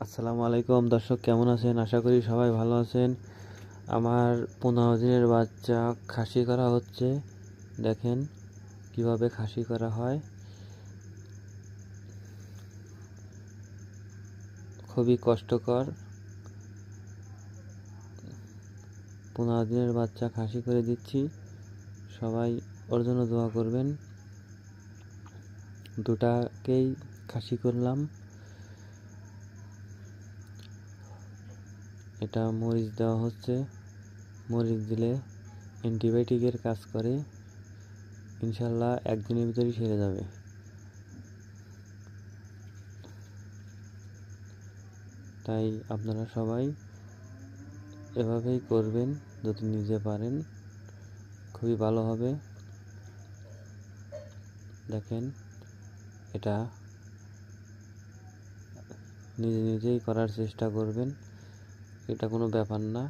আসসালামু আলাইকুম দর্শক, কেমন আছেন? আশা করি সবাই ভালো আছেন। আমার 15 দিনের বাচ্চা খাসি করা হচ্ছে। দেখেন কিভাবে খাসি করা হয়, খুবই কষ্টকর। 15 দিনের বাচ্চা খাসি করে দিচ্ছি, সবাই ওর জন্য দোয়া করবেন। দুটাকেই খাসি করলাম। এটা মরিচ দেওয়া হচ্ছে, মরিচ দিলে অ্যান্টিবায়োটিকের কাজ করে, ইনশাল্লাহ একদিনের ভিতরেই সেরে যাবে। তাই আপনারা সবাই এভাবেই করবেন, যদি নিজে পারেন খুবই ভালো হবে। দেখেন, এটা নিজেই করার চেষ্টা করবেন, এটা কোনো ব্যাপার না।